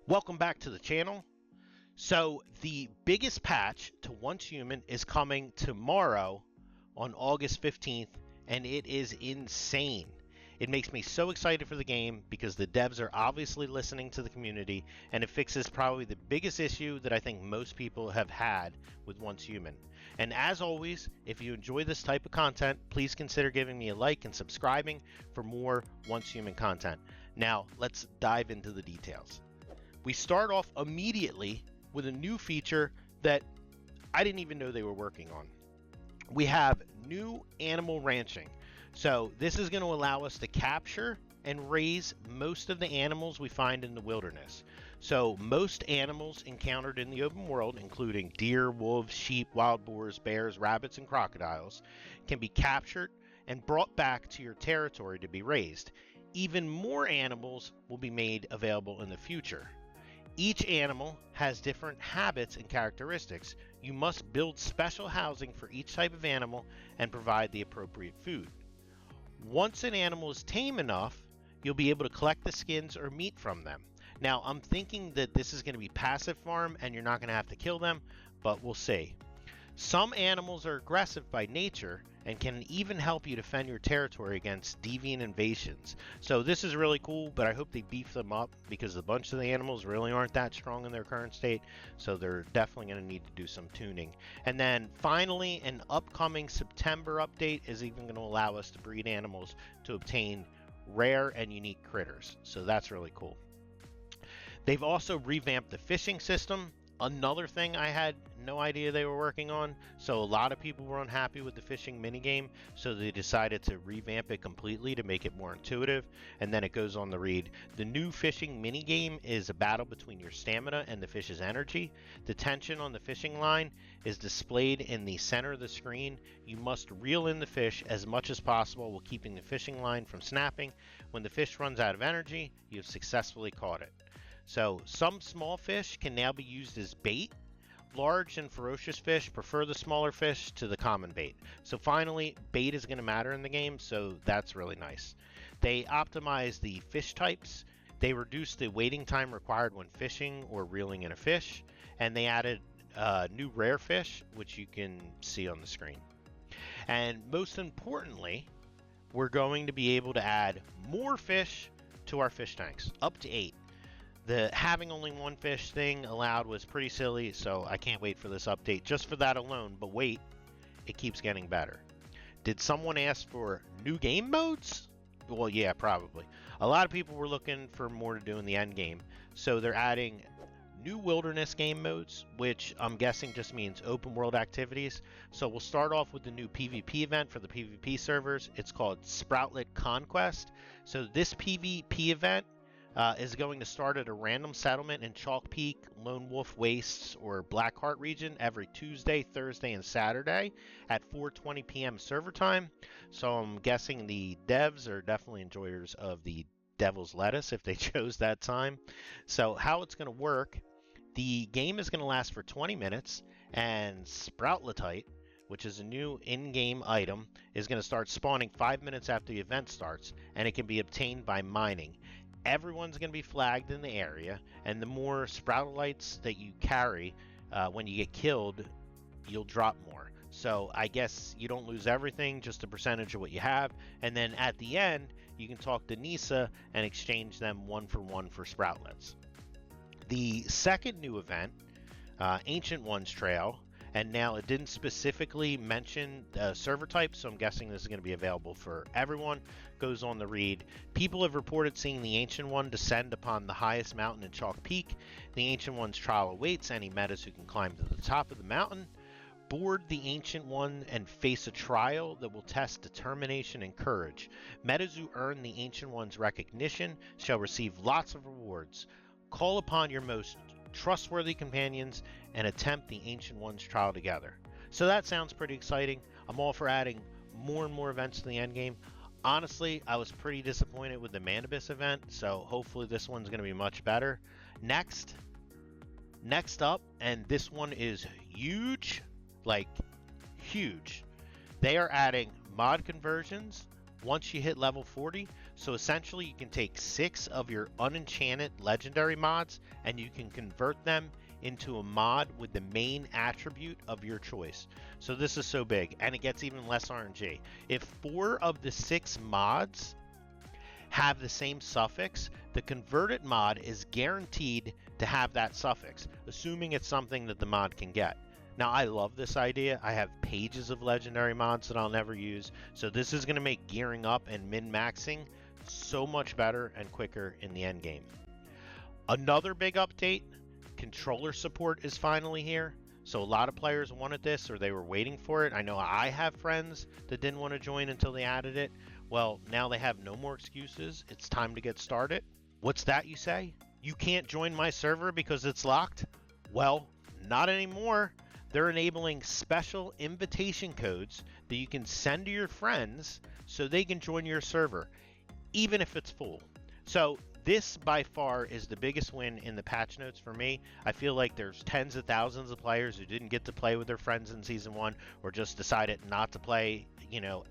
Welcome back to the channel. So the biggest patch to Once Human is coming tomorrow on August 15th, and it is insane. It makes me so excited for the game because the devs are obviously listening to the community, and it fixes probably the biggest issue that I think most people have had with Once Human. And as always, if you enjoy this type of content, please consider giving me a like and subscribing for more Once Human content. Now, let's dive into the details. We start off immediately with a new feature that I didn't even know they were working on. We have new animal ranching. So this is going to allow us to capture and raise most of the animals we find in the wilderness. So most animals encountered in the open world, including deer, wolves, sheep, wild boars, bears, rabbits, and crocodiles, can be captured and brought back to your territory to be raised. Even more animals will be made available in the future. Each animal has different habits and characteristics. You must build special housing for each type of animal and provide the appropriate food. Once an animal is tame enough, you'll be able to collect the skins or meat from them. Now, I'm thinking that this is going to be passive farm and you're not going to have to kill them, but we'll see. Some animals are aggressive by nature and can even help you defend your territory against deviant invasions. So this is really cool, but I hope they beef them up because a bunch of the animals really aren't that strong in their current state, so they're definitely going to need to do some tuning. And then finally, an upcoming September update is even going to allow us to breed animals to obtain rare and unique critters. So that's really cool. They've also revamped the fishing system. Another thing I had no idea they were working on. So a lot of people were unhappy with the fishing minigame, so they decided to revamp it completely to make it more intuitive. And then it goes on to read, the new fishing minigame is a battle between your stamina and the fish's energy. The tension on the fishing line is displayed in the center of the screen. You must reel in the fish as much as possible while keeping the fishing line from snapping. When the fish runs out of energy, you have successfully caught it. So some small fish can now be used as bait. Large and ferocious fish prefer the smaller fish to the common bait. So finally, bait is going to matter in the game, so that's really nice. They optimize the fish types. They reduced the waiting time required when fishing or reeling in a fish. And they added new rare fish, which you can see on the screen. And most importantly, we're going to be able to add more fish to our fish tanks, up to 8. The having only one fish thing allowed was pretty silly, so I can't wait for this update just for that alone, but wait, it keeps getting better. Did someone ask for new game modes? Well, yeah, probably. A lot of people were looking for more to do in the end game, so they're adding new wilderness game modes, which I'm guessing just means open world activities. So we'll start off with the new PvP event for the PvP servers. It's called Sproutlet Conquest. So this PvP event is going to start at a random settlement in Chalk Peak, Lone Wolf Wastes, or Blackheart region every Tuesday, Thursday, and Saturday at 4:20 p.m. server time. So I'm guessing the devs are definitely enjoyers of the Devil's Lettuce if they chose that time. So how it's going to work, the game is going to last for 20 minutes, and Sproutletite, which is a new in-game item, is going to start spawning 5 minutes after the event starts, and it can be obtained by mining. Everyone's going to be flagged in the area, and the more Sproutlites that you carry, when you get killed, you'll drop more. So I guess you don't lose everything, just a percentage of what you have, and then at the end, you can talk to Nisa and exchange them 1-for-1 for Sproutlets. The second new event, Ancient Ones Trail, and now it didn't specifically mention server type, so I'm guessing this is going to be available for everyone. Goes on to read, people have reported seeing the Ancient One descend upon the highest mountain in Chalk Peak. The Ancient One's trial awaits any metas who can climb to the top of the mountain. Board the Ancient One and face a trial that will test determination and courage. Metas who earn the Ancient One's recognition shall receive lots of rewards. Call upon your most trustworthy companions and attempt the Ancient One's trial together. So that sounds pretty exciting. I'm all for adding more and more events to the end game. Honestly, I was pretty disappointed with the Manibus event, so hopefully this one's going to be much better. Next up, and this one is huge, like huge. They are adding mod conversions once you hit level 40. So essentially you can take 6 of your unenchanted legendary mods and you can convert them into a mod with the main attribute of your choice. So this is so big, and it gets even less RNG. If 4 of the 6 mods have the same suffix, the converted mod is guaranteed to have that suffix, assuming it's something that the mod can get. Now, I love this idea. I have pages of legendary mods that I'll never use, so this is going to make gearing up and min-maxing so much better and quicker in the end game. Another big update, controller support is finally here. So a lot of players wanted this, or they were waiting for it. I know I have friends that didn't want to join until they added it. Well, now they have no more excuses. It's time to get started. What's that, you say? You can't join my server because it's locked? Well, not anymore. They're enabling special invitation codes that you can send to your friends so they can join your server, even if it's full. So this by far is the biggest win in the patch notes for me. I feel like there's tens of thousands of players who didn't get to play with their friends in Season 1 or just decided not to play,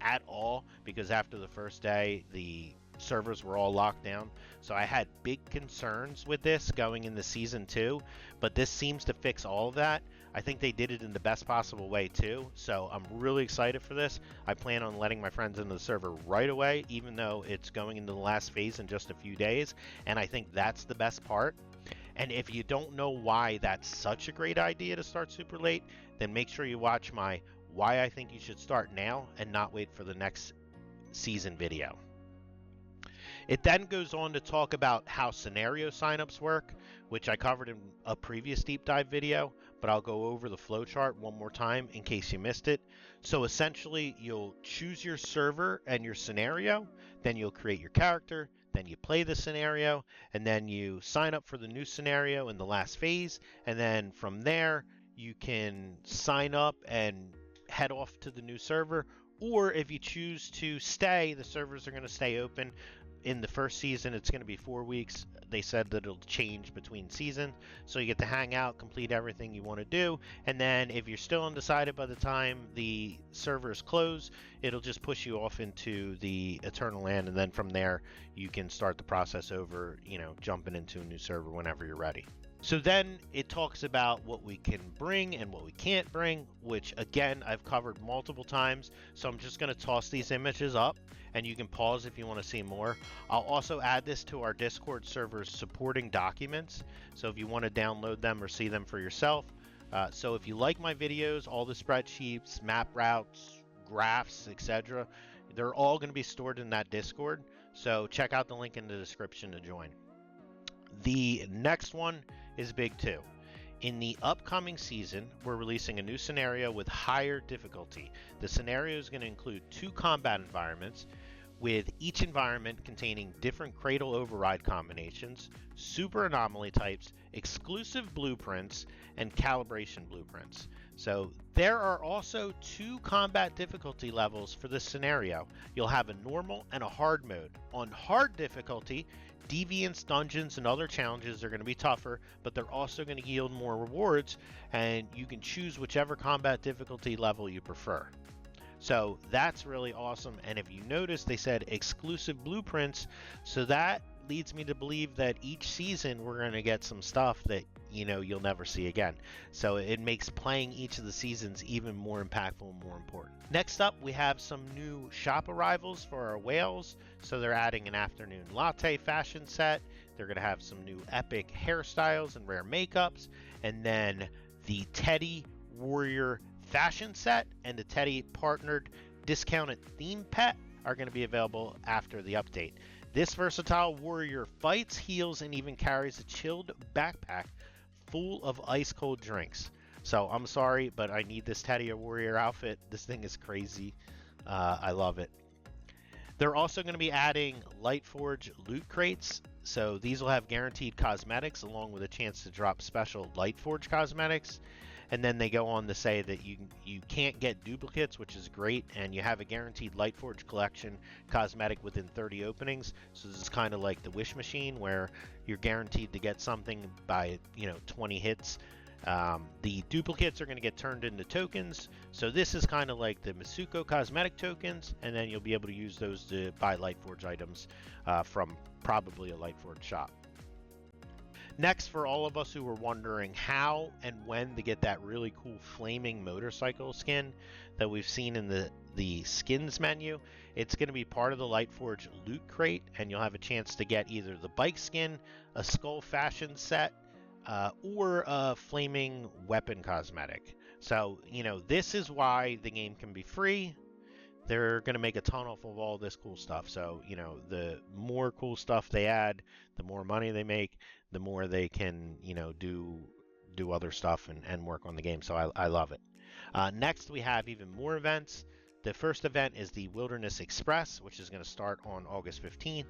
at all, because after the first day, the servers were all locked down. So I had big concerns with this going into Season 2, but this seems to fix all of that. I think they did it in the best possible way too, so I'm really excited for this. I plan on letting my friends into the server right away, even though it's going into the last phase in just a few days, and I think that's the best part. And if you don't know why that's such a great idea to start super late, then make sure you watch my why I think you should start now and not wait for the next season video. It then goes on to talk about how scenario signups work, which I covered in a previous deep dive video, but I'll go over the flowchart one more time in case you missed it. So essentially, you'll choose your server and your scenario, then you'll create your character, then you play the scenario, and then you sign up for the new scenario in the last phase, and then from there, you can sign up and head off to the new server, or if you choose to stay, the servers are going to stay open. In the first season, it's going to be 4 weeks. They said that it'll change between seasons, so you get to hang out, complete everything you want to do, and then if you're still undecided by the time the servers close, it'll just push you off into the Eternal Land, and then from there, you can start the process over, jumping into a new server whenever you're ready. So then it talks about what we can bring and what we can't bring, which again, I've covered multiple times. So I'm just going to toss these images up and you can pause if you want to see more. I'll also add this to our Discord server's supporting documents. So if you want to download them or see them for yourself. So if you like my videos, all the spreadsheets, map routes, graphs, etc., they're all going to be stored in that Discord. So check out the link in the description to join. The next one is big too. In the upcoming season, we're releasing a new scenario with higher difficulty. The scenario is going to include 2 combat environments, with each environment containing different cradle override combinations, super anomaly types, exclusive blueprints, and calibration blueprints. So there are also 2 combat difficulty levels for this scenario. You'll have a normal and a hard mode. On hard difficulty, Deviants, dungeons, and other challenges are going to be tougher, but they're also going to yield more rewards, and you can choose whichever combat difficulty level you prefer. So that's really awesome, and if you notice, they said exclusive blueprints, so that leads me to believe that each season we're going to get some stuff that you'll never see again. So it makes playing each of the seasons even more impactful and more important. Next up, we have some new shop arrivals for our whales. So they're adding an afternoon latte fashion set. They're going to have some new epic hairstyles and rare makeups, and then the Teddy Warrior fashion set and the Teddy partnered discounted theme pet are going to be available after the update. This versatile warrior fights, heals, and even carries a chilled backpack full of ice cold drinks. So I'm sorry, but I need this Teddy Warrior outfit. This thing is crazy. I love it. They're also going to be adding Lightforge loot crates. So these will have guaranteed cosmetics along with a chance to drop special Lightforge cosmetics. And then they go on to say that you can't get duplicates, which is great, and you have a guaranteed Lightforge collection cosmetic within 30 openings. So this is kind of like the wish machine where you're guaranteed to get something by 20 hits. The duplicates are going to get turned into tokens. So this is kind of like the Masuko cosmetic tokens, and then you'll be able to use those to buy Lightforge items from probably a Lightforge shop. Next, for all of us who were wondering how and when to get that really cool flaming motorcycle skin that we've seen in the skins menu, it's going to be part of the Lightforge loot crate, and you'll have a chance to get either the bike skin, a skull fashion set, or a flaming weapon cosmetic. So, you know, this is why the game can be free. They're going to make a ton off of all this cool stuff. So, you know, the more cool stuff they add, the more money they make, the more they can, you know, do other stuff and work on the game. So I love it. Next, we have even more events. The first event is the Wilderness Express, which is going to start on August 15th.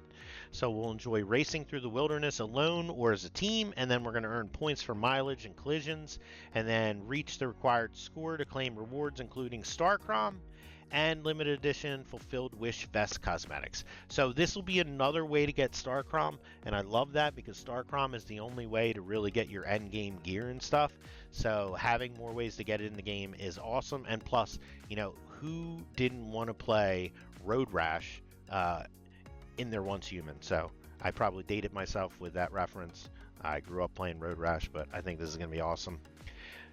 So we'll enjoy racing through the wilderness alone or as a team, and then we're going to earn points for mileage and collisions, and then reach the required score to claim rewards, including Starchrom and limited edition fulfilled wish vest cosmetics. So this will be another way to get Starchrom, and I love that because Starchrom is the only way to really get your end game gear and stuff. So having more ways to get it in the game is awesome. And plus, you know, who didn't want to play Road Rash in their Once Human? So I probably dated myself with that reference. I grew up playing Road Rash, but I think this is going to be awesome.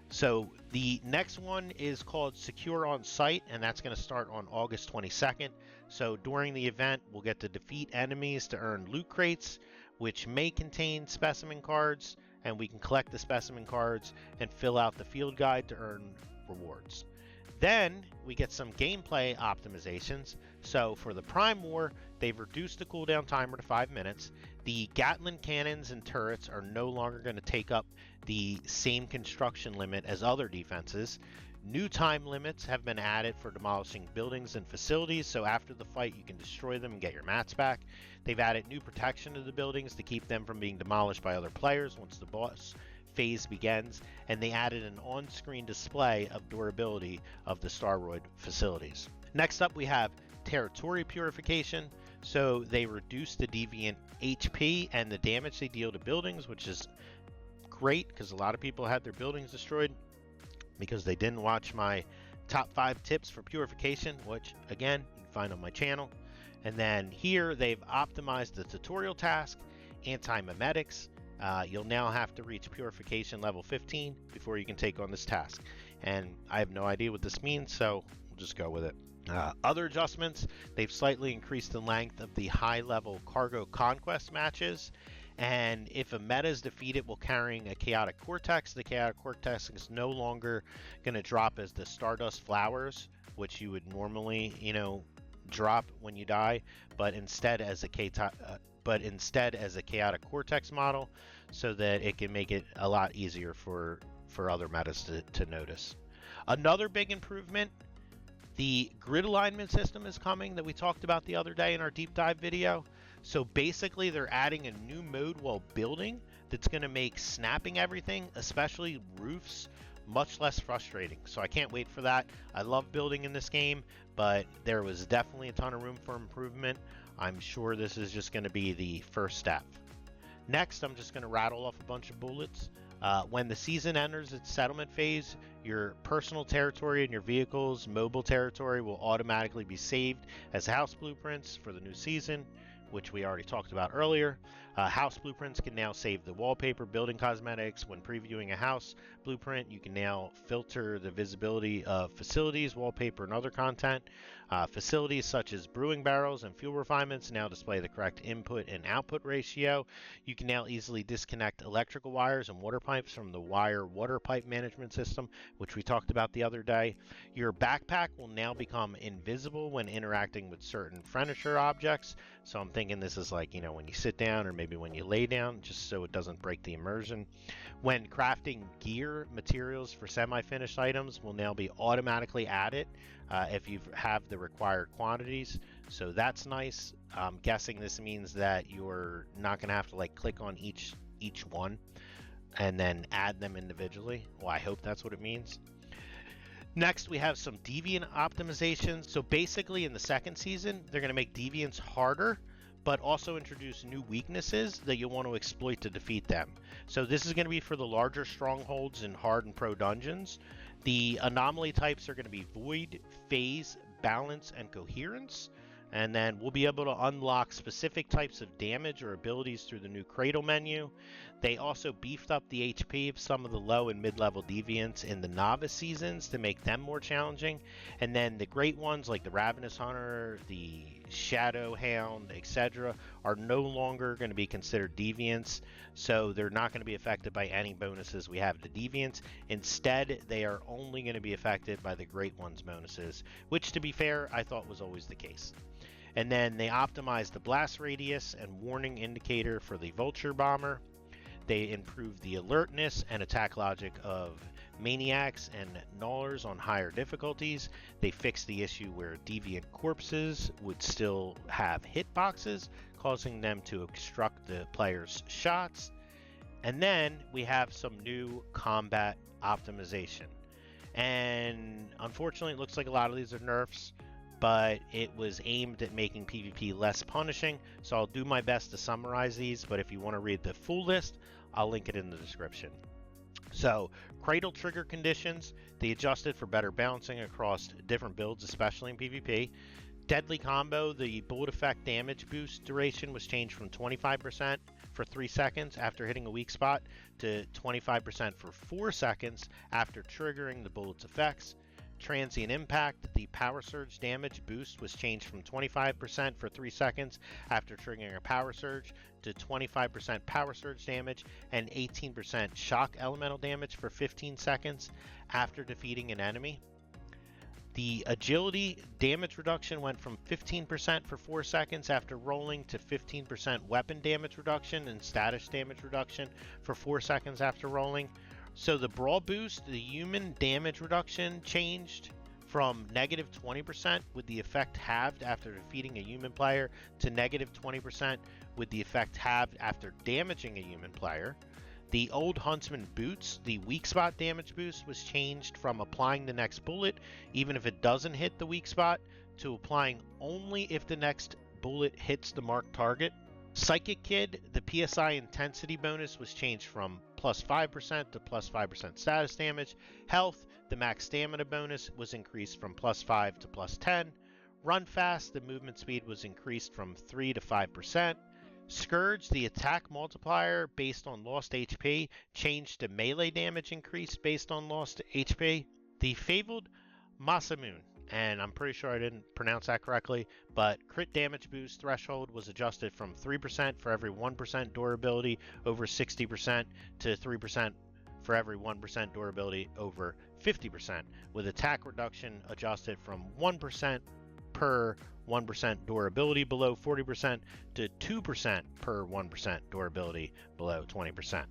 So the next one is called Secure on Site, and that's going to start on August 22nd. So during the event, we'll get to defeat enemies to earn loot crates, which may contain specimen cards, and we can collect the specimen cards and fill out the field guide to earn rewards. Then we get some gameplay optimizations. So for the Prime War, they've reduced the cooldown timer to 5 minutes. The Gatling cannons and turrets are no longer going to take up the same construction limit as other defenses. New time limits have been added for demolishing buildings and facilities, so after the fight you can destroy them and get your mats back. They've added new protection to the buildings to keep them from being demolished by other players once the boss phase begins, and they added an on-screen display of durability of the Staroid facilities. Next up we have Territory Purification. So they reduced the Deviant HP and the damage they deal to buildings, which is great because a lot of people had their buildings destroyed because they didn't watch my top 5 tips for purification, which again you can find on my channel. And then here they've optimized the tutorial task, anti-memetics. You'll now have to reach purification level 15 before you can take on this task, and I have no idea what this means, so we'll just go with it. Other adjustments, they've slightly increased the length of the high-level cargo conquest matches, and if a meta is defeated while carrying a chaotic cortex, the chaotic cortex is no longer going to drop as the stardust flowers, which you would normally, you know, drop when you die, but instead as a chaotic cortex model, so that it can make it a lot easier for other metas to notice. Another big improvement, the grid alignment system is coming that we talked about the other day in our deep dive video. So basically they're adding a new mode while building that's going to make snapping everything, especially roofs, much less frustrating. So I can't wait for that. I love building in this game, but there was definitely a ton of room for improvement. I'm sure this is just going to be the first step. Next, I'm just going to rattle off a bunch of bullets. When the season enters its settlement phase, your personal territory and your vehicle's mobile territory will automatically be saved as house blueprints for the new season, which we already talked about earlier. House blueprints can now save the wallpaper, building cosmetics. When previewing a house blueprint, you can now filter the visibility of facilities, wallpaper, and other content. Facilities such as brewing barrels and fuel refinements now display the correct input and output ratio. You can now easily disconnect electrical wires and water pipes from the wire water pipe management system, which we talked about the other day. Your backpack will now become invisible when interacting with certain furniture objects. So I'm thinking this is like, you know, when you sit down or maybe when you lay down, just so it doesn't break the immersion. When crafting gear, materials for semi-finished items will now be automatically added if you have the required quantities. So that's nice. I'm guessing this means that you're not going to have to like click on each one and then add them individually. Well, I hope that's what it means. Next, we have some Deviant optimizations. So basically in the second season, they're going to make Deviants harder, but also introduce new weaknesses that you'll want to exploit to defeat them. So this is going to be for the larger strongholds in hard and pro dungeons. The anomaly types are going to be Void, Phase, Balance, and Coherence. And then we'll be able to unlock specific types of damage or abilities through the new Cradle menu. They also beefed up the HP of some of the low and mid-level deviants in the novice seasons to make them more challenging. And then the great ones like the Ravenous Hunter, the Shadow Hound, etc. are no longer going to be considered deviants, so they're not going to be affected by any bonuses we have to deviants. Instead, they are only going to be affected by the great ones bonuses, which, to be fair, I thought was always the case. And then they optimized the blast radius and warning indicator for the Vulture Bomber. They improved the alertness and attack logic of Maniacs and Gnawers on higher difficulties. They fixed the issue where deviant corpses would still have hitboxes, causing them to obstruct the player's shots. And then we have some new combat optimization. And unfortunately, it looks like a lot of these are nerfs, but it was aimed at making PvP less punishing, so I'll do my best to summarize these, but if you want to read the full list, I'll link it in the description. So, Cradle trigger conditions, they adjusted for better balancing across different builds, especially in PvP. Deadly combo, the bullet effect damage boost duration was changed from 25% for 3 seconds after hitting a weak spot to 25% for 4 seconds after triggering the bullet's effects. Transient impact, the power surge damage boost was changed from 25% for 3 seconds after triggering a power surge to 25% power surge damage and 18% shock elemental damage for 15 seconds after defeating an enemy. The agility damage reduction went from 15% for 4 seconds after rolling to 15% weapon damage reduction and status damage reduction for 4 seconds after rolling. So the brawl boost, the human damage reduction changed from negative 20% with the effect halved after defeating a human player to negative 20% with the effect halved after damaging a human player. The old Huntsman boots, the weak spot damage boost was changed from applying the next bullet even if it doesn't hit the weak spot to applying only if the next bullet hits the marked target. Psychic Kid, the PSI intensity bonus was changed from plus 5% to plus 5% status damage. Health, the max stamina bonus was increased from plus 5 to plus 10. Run Fast, the movement speed was increased from 3 to 5%. Scourge, the attack multiplier based on lost HP, changed to melee damage increase based on lost HP. The Fabled Masamune, and I'm pretty sure I didn't pronounce that correctly, but crit damage boost threshold was adjusted from 3% for every 1% durability over 60% to 3% for every 1% durability over 50%, with attack reduction adjusted from 1% per 1% durability below 40% to 2% per 1% durability below 20%.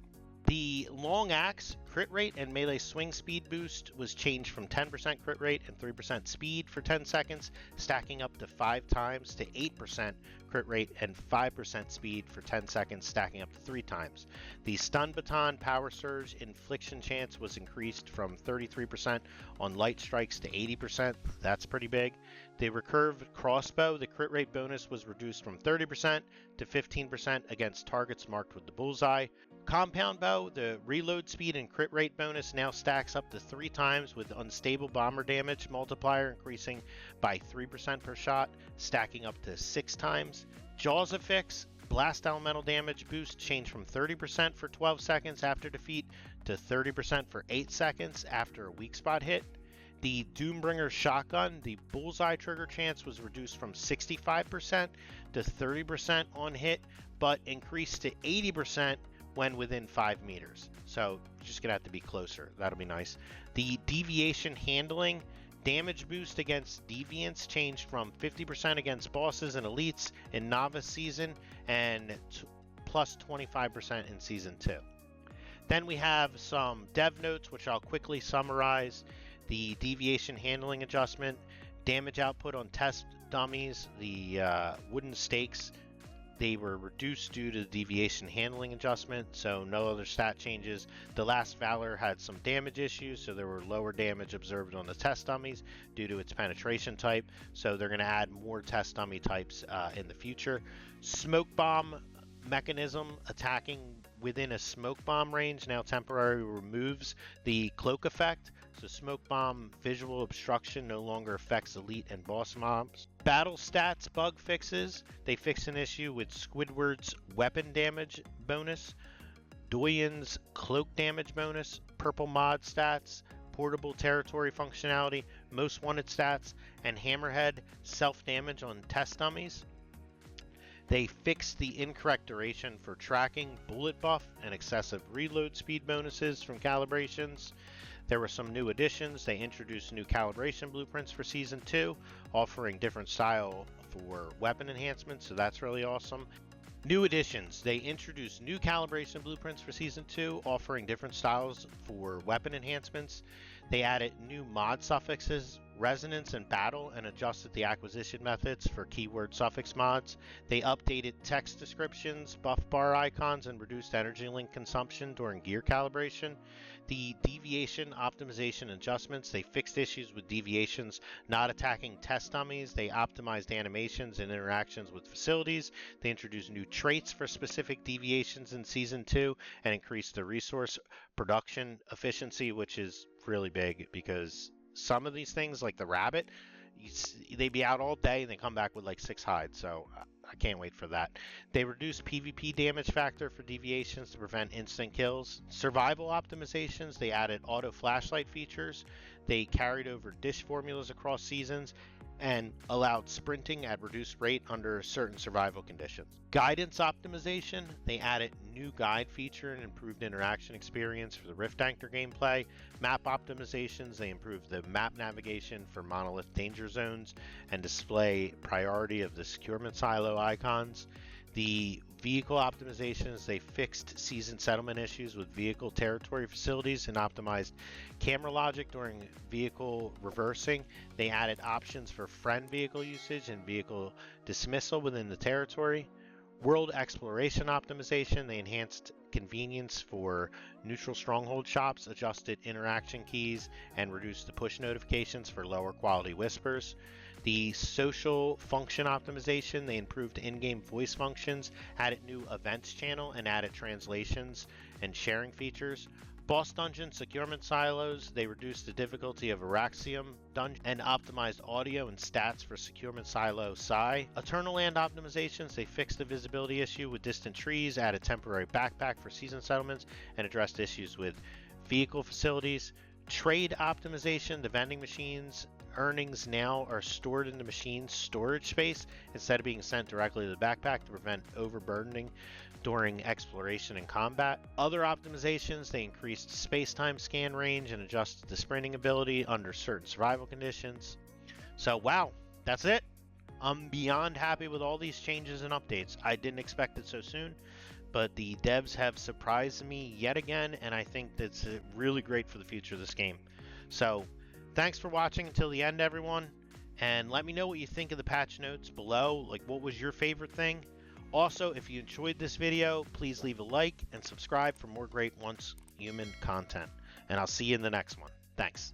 The Long Axe crit rate and melee swing speed boost was changed from 10% crit rate and 3% speed for 10 seconds, stacking up to 5 times to 8% crit rate and 5% speed for 10 seconds, stacking up to 3 times. The Stun Baton power surge infliction chance was increased from 33% on light strikes to 80%. That's pretty big. The Recurved Crossbow, the crit rate bonus was reduced from 30% to 15% against targets marked with the bullseye. Compound Bow, the reload speed and crit rate bonus now stacks up to 3 times with unstable bomber damage multiplier increasing by 3% per shot, stacking up to 6 times. Jaws Affix, blast elemental damage boost changed from 30% for 12 seconds after defeat to 30% for 8 seconds after a weak spot hit. The Doombringer Shotgun, the bullseye trigger chance was reduced from 65% to 30% on hit, but increased to 80% when within 5 meters. So just gonna have to be closer. That'll be nice. The Deviation Handling damage boost against deviants changed from 50% against bosses and elites in novice season and plus 25% in season 2. Then we have some dev notes which I'll quickly summarize. The Deviation Handling adjustment, damage output on test dummies, the wooden stakes, they were reduced due to the deviation handling adjustment, so no other stat changes. The last Valor had some damage issues, so there were lower damage observed on the test dummies due to its penetration type, so they're going to add more test dummy types in the future. Smoke bomb mechanism attacking within a smoke bomb range now temporarily removes the cloak effect. So smoke bomb visual obstruction no longer affects elite and boss mobs. Battle stats bug fixes. They fix an issue with Squidward's weapon damage bonus, Doyen's cloak damage bonus, purple mod stats, portable territory functionality, most wanted stats, and Hammerhead self-damage on test dummies. They fixed the incorrect duration for tracking, bullet buff, and excessive reload speed bonuses from calibrations. There were some new additions. They introduced new calibration blueprints for Season 2, offering different style for weapon enhancements, so that's really awesome. New additions. They introduced new calibration blueprints for Season 2, offering different styles for weapon enhancements. They added new mod suffixes, resonance, and battle, and adjusted the acquisition methods for keyword suffix mods. They updated text descriptions, buff bar icons, and reduced energy link consumption during gear calibration. The deviation optimization adjustments. They fixed issues with deviations not attacking test dummies. They optimized animations and interactions with facilities. They introduced new traits for specific deviations in Season 2 and increased the resource production efficiency, which is really big because some of these things, like the rabbit, they'd be out all day and they come back with like 6 hides, so I can't wait for that. They reduced PvP damage factor for deviations to prevent instant kills. Survival optimizations. They added auto flashlight features. They carried over dish formulas across seasons and allowed sprinting at reduced rate under certain survival conditions. Guidance optimization. They added new guide feature and improved interaction experience for the Rift Anchor gameplay. Map optimizations. They improved the map navigation for monolith danger zones and display priority of the securement silo icons. The vehicle optimizations. They fixed season settlement issues with vehicle territory facilities and optimized camera logic during vehicle reversing. They added options for friend vehicle usage and vehicle dismissal within the territory. World exploration optimization. They enhanced convenience for neutral stronghold shops, adjusted interaction keys, and reduced the push notifications for lower quality whispers. The social function optimization. They improved in-game voice functions, added new events channel, and added translations and sharing features. Boss dungeon securement silos. They reduced the difficulty of Araxium dungeon and optimized audio and stats for securement silo Psi. Eternal land optimizations. They fixed the visibility issue with distant trees, added temporary backpack for season settlements, and addressed issues with vehicle facilities. Trade optimization. The vending machines earnings now are stored in the machine's storage space instead of being sent directly to the backpack to prevent overburdening during exploration and combat. Other optimizations. They increased space-time scan range and adjusted the sprinting ability under certain survival conditions. So wow, that's it. I'm beyond happy with all these changes and updates. I didn't expect it so soon, but the devs have surprised me yet again, and I think that's really great for the future of this game. So thanks for watching until the end, everyone, and let me know what you think of the patch notes below. Like, what was your favorite thing? Also, if you enjoyed this video, please leave a like and subscribe for more great Once Human content, and I'll see you in the next one. Thanks.